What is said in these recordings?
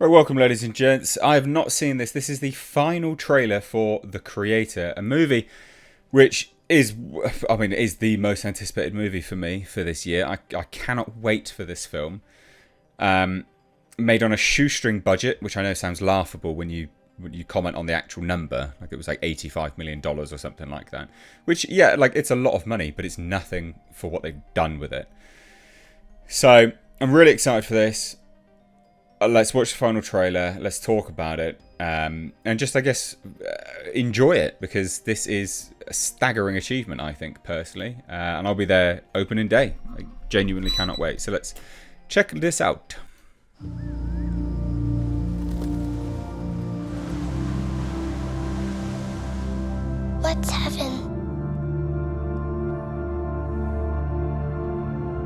Right, welcome, ladies and gents. I have not seen this. This is the final trailer for The Creator, a movie which is the most anticipated movie for me for this year. I cannot wait for this film. Made on a shoestring budget, which I know sounds laughable when you comment on the actual number. Like it was like $85 million or something like that. Which, yeah, like it's a lot of money, but it's nothing for what they've done with it. So I'm really excited for this. Let's watch the final trailer. Let's talk about it. And just, I guess, enjoy it. Because this is a staggering achievement, I think, personally. And I'll be there opening day. I genuinely cannot wait. So let's check this out. What's heaven?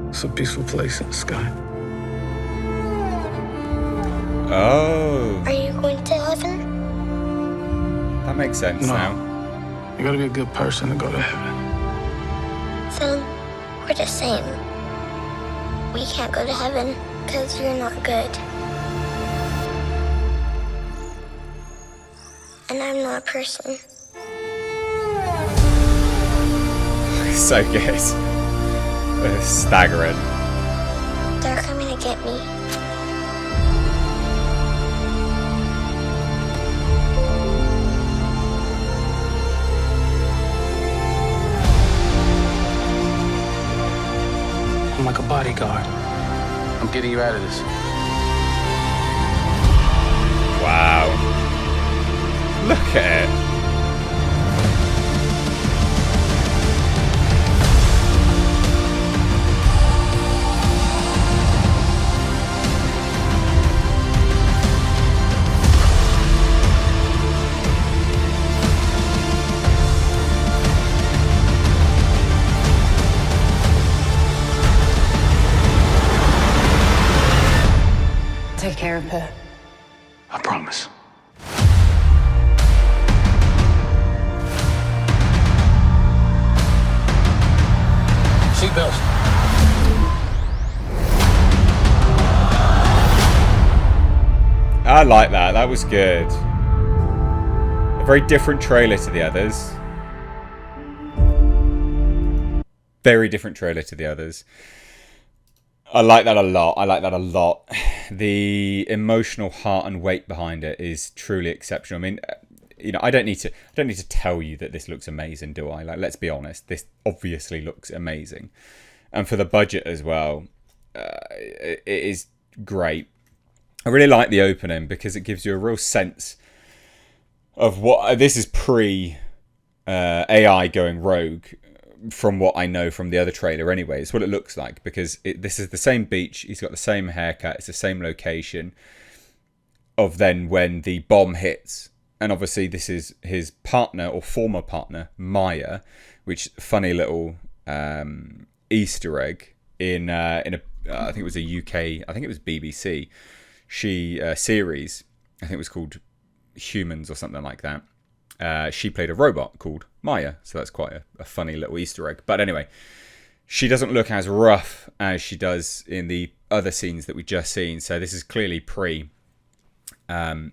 It's a peaceful place in the sky. Oh. Are you going to heaven? That makes sense No. now. You gotta be a good person to go to heaven. Then we're the same. We can't go to heaven because you're not good. And I'm not a person. So good. Staggering. They're coming to get me. I'm like a bodyguard. I'm getting you out of this. Wow. Look at it. Take care of her. I promise. Seatbelts. I like that. That was good. A very different trailer to the others. Very different trailer to the others. I like that a lot. The emotional heart and weight behind it is truly exceptional. I mean, I don't need to tell you that this looks amazing, do I? Like, let's be honest. This obviously looks amazing, and for the budget as well, it is great. I really like the opening because it gives you a real sense of what this is pre AI going rogue. From what I know from the other trailer anyway, it's what it looks like, because this is the same beach, he's got the same haircut, it's the same location of then when the bomb hits, and obviously this is his partner or former partner Maya, which funny little Easter egg in a I think it was a UK, I think it was BBC series, I think it was called Humans or something like that. She played a robot called Maya, so that's quite a funny little Easter egg. But anyway, she doesn't look as rough as she does in the other scenes that we just seen. So this is clearly pre, and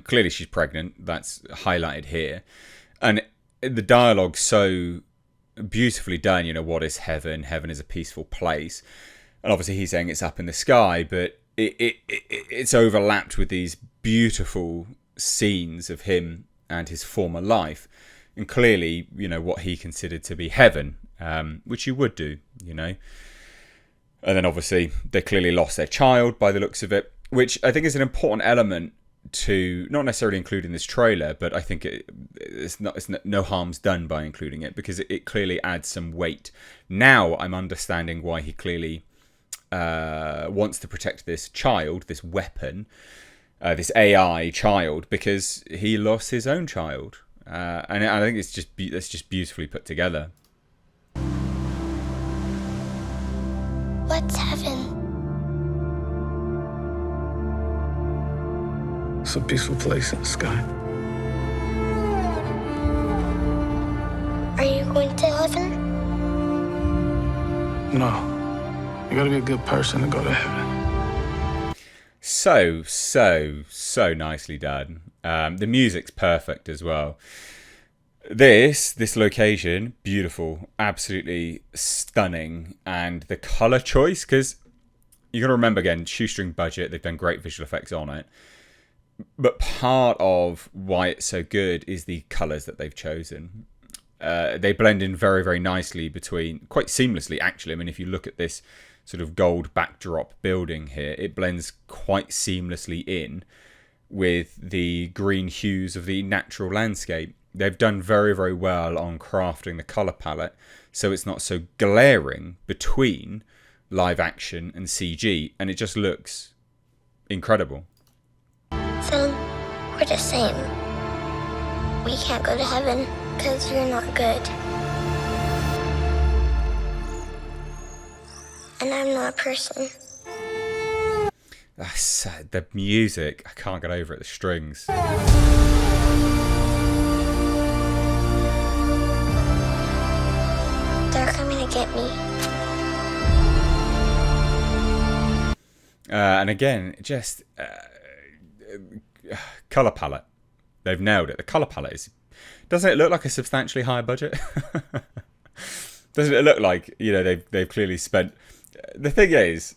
clearly she's pregnant. That's highlighted here, and the dialogue's so beautifully done. What is heaven? Heaven is a peaceful place, and obviously he's saying it's up in the sky, but it's overlapped with these beautiful scenes of him and his former life, and clearly, what he considered to be heaven, which you would do, And then obviously they clearly lost their child by the looks of it, which I think is an important element to not necessarily include in this trailer, but I think it's no harm's done by including it, because it clearly adds some weight. Now I'm understanding why he clearly wants to protect this child, this weapon, this AI child, because he lost his own child, and I think it's just beautifully put together. What's heaven? It's a peaceful place in the sky. Are you going to heaven? No. You gotta be a good person to go to heaven. so nicely done. The music's perfect as well. This location, beautiful, absolutely stunning, and the color choice, because you got to remember again, shoestring budget. They've done great visual effects on it, but part of why it's so good is the colors that they've chosen. They blend in very, very nicely between, quite seamlessly actually. I mean, if you look at this sort of gold backdrop building here, it blends quite seamlessly in with the green hues of the natural landscape. They've done very, very well on crafting the color palette so it's not so glaring between live action and CG, and it just looks incredible. So, we're the same. We can't go to heaven because you're not good. And I'm not a person. The music, I can't get over it, the strings. They're coming to get me. And again, just color palette. They've nailed it. The color palette is. Doesn't it look like a substantially higher budget? Doesn't it look like, you know, they've clearly spent. The thing is,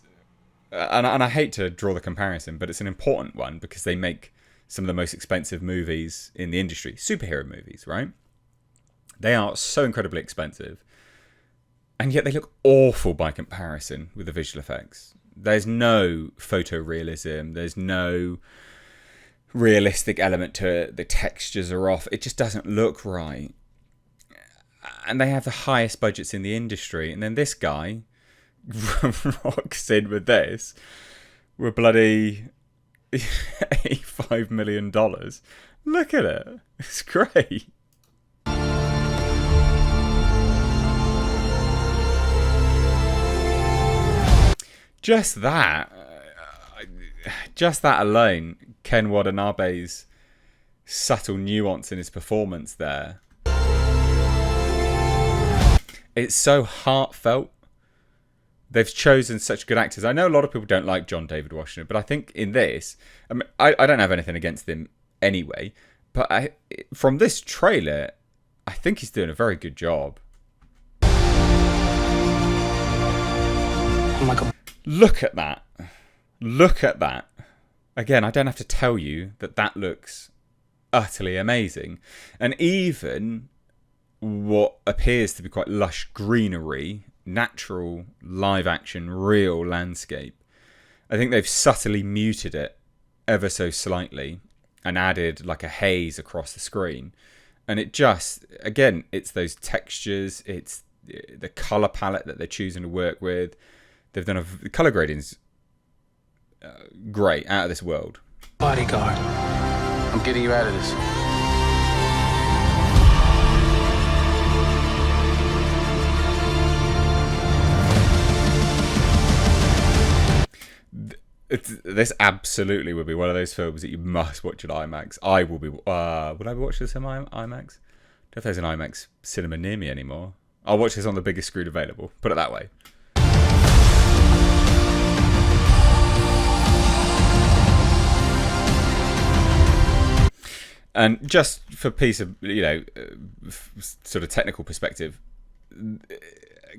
and I hate to draw the comparison, but it's an important one because they make some of the most expensive movies in the industry, superhero movies, right? They are so incredibly expensive, and yet they look awful by comparison with the visual effects. There's no photorealism. There's no realistic element to it. The textures are off. It just doesn't look right. And they have the highest budgets in the industry. And then this guy rocks in with this. We're bloody $85 million. Look at it. It's great. Just that alone, Ken Watanabe's subtle nuance in his performance there. It's so heartfelt. They've chosen such good actors. I know a lot of people don't like John David Washington, but I think in this, I mean, I don't have anything against him anyway, but from this trailer, I think he's doing a very good job. Oh my God. Look at that. Look at that. Again, I don't have to tell you that that looks utterly amazing. And even what appears to be quite lush greenery, natural, live action, real landscape, I think they've subtly muted it ever so slightly and added like a haze across the screen. And it just, again, it's those textures, it's the colour palette that they're choosing to work with. They've done the colour grading's great, out of this world. Bodyguard. I'm getting you out of this. This absolutely would be one of those films that you must watch at IMAX. I will be. Would I be watching this in IMAX? I don't know if there's an IMAX cinema near me anymore. I'll watch this on the biggest screen available. Put it that way. And just for piece of, you know, sort of technical perspective,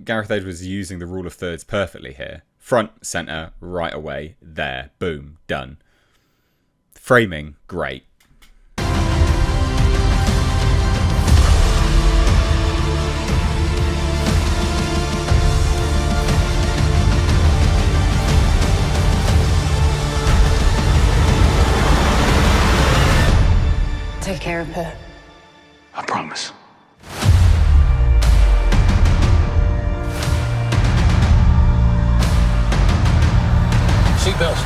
Gareth Edwards was using the rule of thirds perfectly here. Front, centre, right away, there, boom, done. Framing, great. Take care of her. I promise. Seatbelts.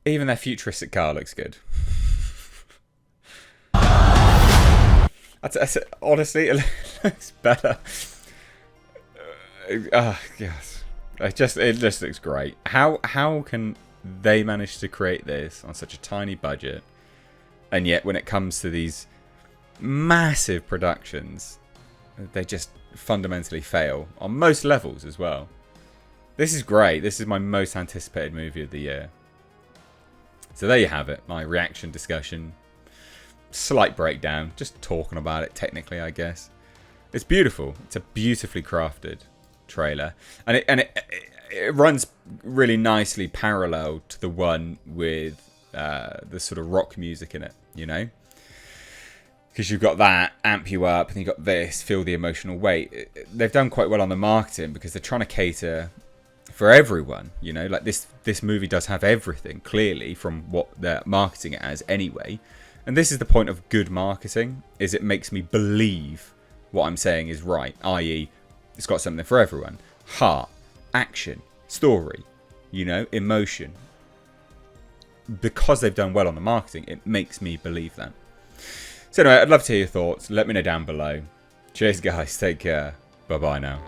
Even their futuristic car looks good. Honestly, it looks better. Yes. It just looks great. How can they manage to create this on such a tiny budget, and yet when it comes to these massive productions, they just fundamentally fail on most levels as well? This is great. This is my most anticipated movie of the year. So there you have it. My reaction discussion. Slight breakdown. Just talking about it technically, I guess. It's beautiful. It's a beautifully crafted trailer. And it runs really nicely parallel to the one with the sort of rock music in it, you know? Because you've got that, amp you up, and you've got this, feel the emotional weight. They've done quite well on the marketing because they're trying to cater for everyone, you know? Like this movie does have everything, clearly, from what they're marketing it as anyway. And this is the point of good marketing, is it makes me believe what I'm saying is right, i.e. it's got something for everyone. Heart, action, story, you know, emotion. Because they've done well on the marketing, it makes me believe that. So anyway, I'd love to hear your thoughts. Let me know down below. Cheers, guys. Take care. Bye-bye now.